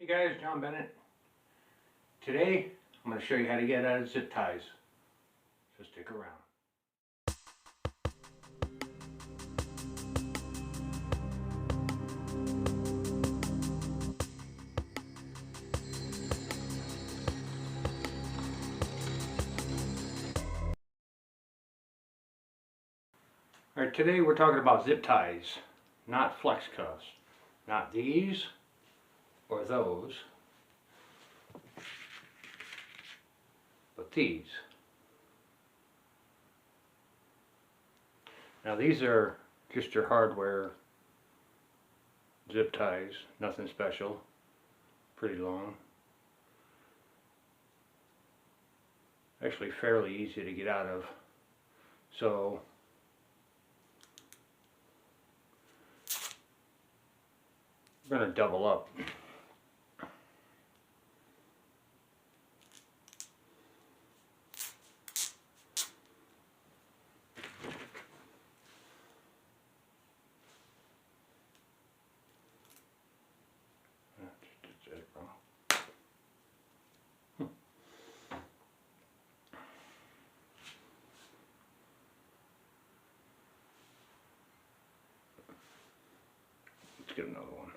guys, John Bennett. Today I'm going to show you how to get out of zip ties, so stick around. Alright, today we're talking about zip ties, not flex cuffs. Not these or those, but these. Now these are just your hardware zip ties, nothing special, pretty long. Actually fairly easy to get out of. So we're going to double up. Let's get another one.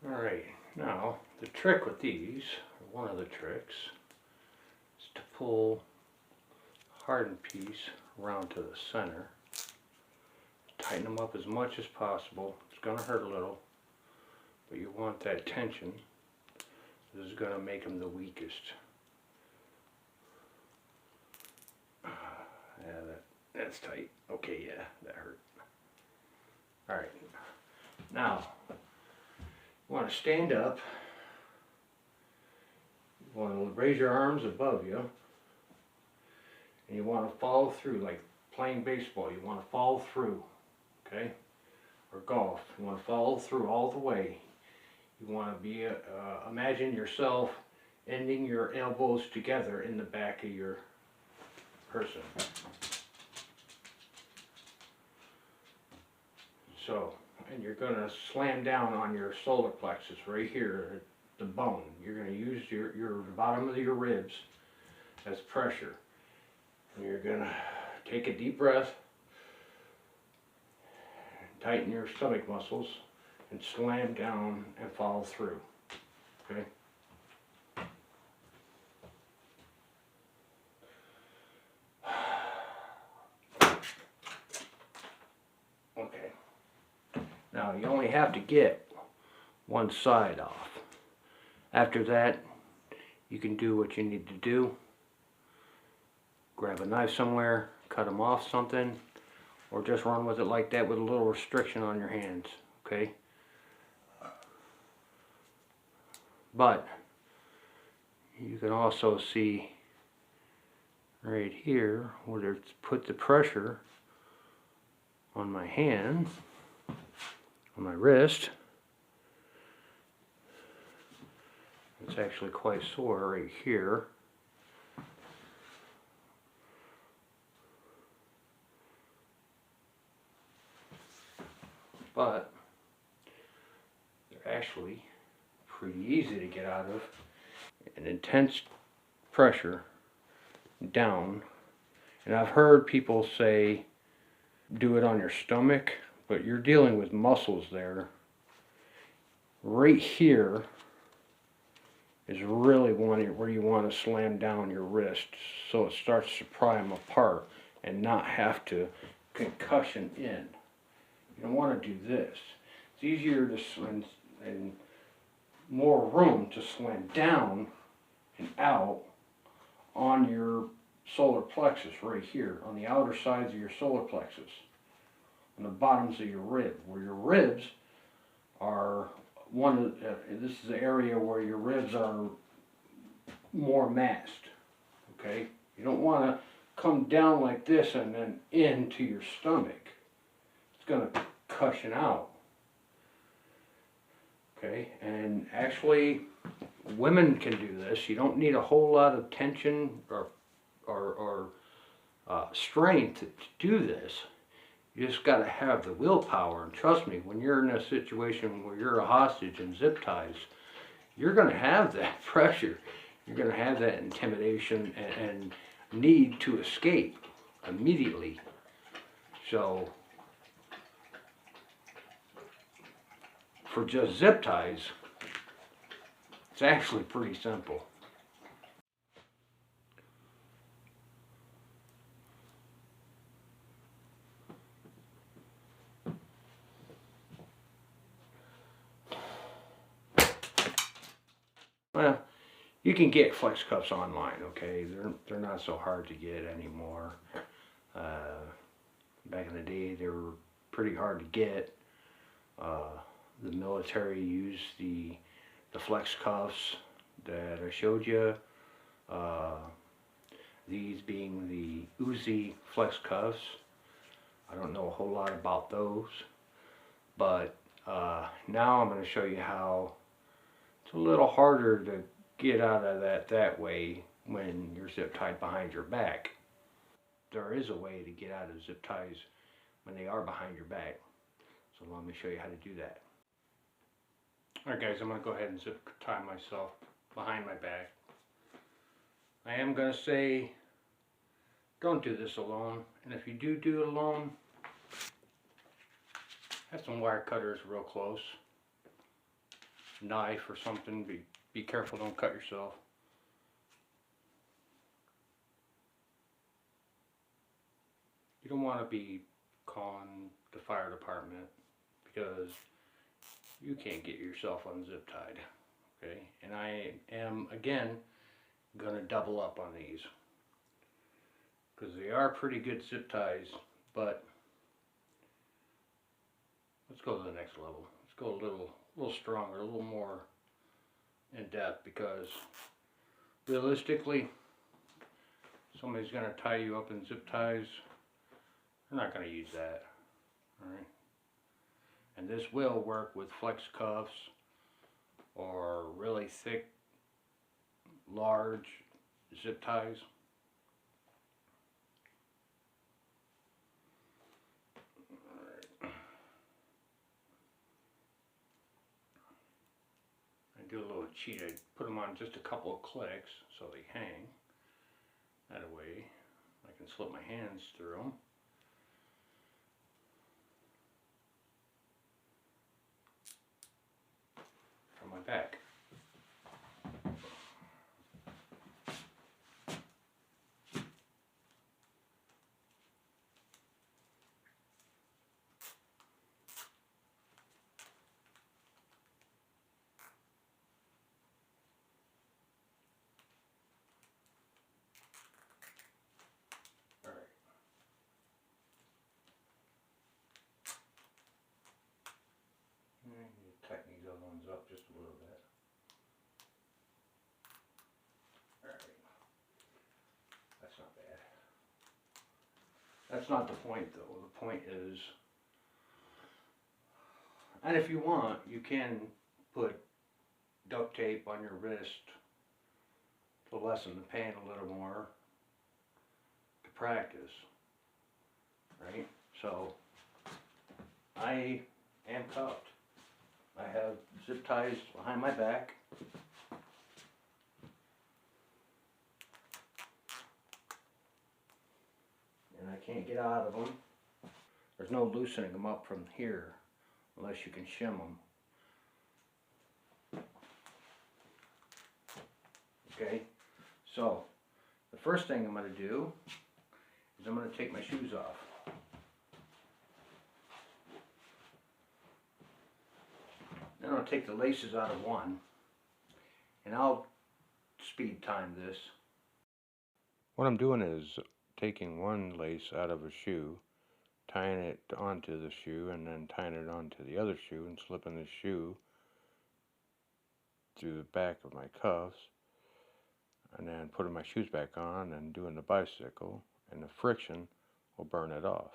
Alright, now the trick with these, or one of the tricks, is to pull the hardened piece around to the center. Tighten them up as much as possible. It's going to hurt a little, but you want that tension. This is going to make them the weakest. Yeah, that's tight. Okay, yeah, that hurt. Alright, now you want to stand up. You want to raise your arms above you, and you want to follow through like playing baseball. You want to follow through, okay? Or golf. You want to follow through all the way. You want to be imagine yourself ending your elbows together in the back of your person. So, and you're going to slam down on your solar plexus right here at the bone. You're going to use your bottom of your ribs as pressure. And you're going to take a deep breath, tighten your stomach muscles, and slam down and follow through. Okay? Okay. Now you only have to get one side off. After that, you can do what you need to do. Grab a knife somewhere, cut them off something, or just run with it like that with a little restriction on your hands. Okay? But you can also see right here where it's put the pressure on my hand, on my wrist. It's actually quite sore right here. But they're actually pretty easy to get out of. An intense pressure down, and I've heard people say do it on your stomach, but you're dealing with muscles there. Right here is really where you want to slam down your wrist so it starts to pry them apart and not have to concussion in. You don't want to do this. It's easier to slam and more room to slam down and out on your solar plexus right here, on the outer sides of your solar plexus, on the bottoms of your rib, where your ribs are this is the area where your ribs are more massed, okay? You don't want to come down like this and then into your stomach. It's going to cushion out, okay? And actually, women can do this. You don't need a whole lot of tension or strength to do this. You just got to have the willpower. And trust me, when you're in a situation where you're a hostage and zip ties, you're going to have that pressure. You're going to have that intimidation and need to escape immediately. So, for just zip ties, it's actually pretty simple. Well, you can get flex cuffs online, okay? They're not so hard to get anymore. Back in the day, they were pretty hard to get. The military used the flex cuffs that I showed you. These being the Uzi flex cuffs. I don't know a whole lot about those, but now I'm going to show you how it's a little harder to get out of that way when you're zip tied behind your back. There is a way to get out of zip ties when they are behind your back. So let me show you how to do that. Alright guys, I'm going to go ahead and zip tie myself behind my back. I am going to say, don't do this alone. And if you do it alone, have some wire cutters real close. Knife or something. Be careful, don't cut yourself. You don't want to be calling the fire department because you can't get yourself unzip tied. Okay, and I am again going to double up on these because they are pretty good zip ties, but let's go to the next level. Let's go a little stronger, a little more in depth, because realistically, somebody's going to tie you up in zip ties. They're not going to use that. Alright? And this will work with flex cuffs or really thick, large zip ties. I do a little cheat. I put them on just a couple of clicks so they hang. That way I can slip my hands through them. From my back. Alright. I need to tighten these other ones up just a little bit. Alright. That's not bad. That's not the point though. The point is, and if you want, you can put duct tape on your wrist to lessen the pain a little more to practice, right? So I am cuffed. I have zip ties behind my back. And I can't get out of them. There's no loosening them up from here unless you can shim them. Okay, so the first thing I'm going to do is I'm going to take my shoes off. Then I'll take the laces out of one, and I'll speed time this. What I'm doing is taking one lace out of a shoe, tying it onto the shoe, and then tying it onto the other shoe and slipping the shoe through the back of my cuffs, and then putting my shoes back on and doing the bicycle, and the friction will burn it off.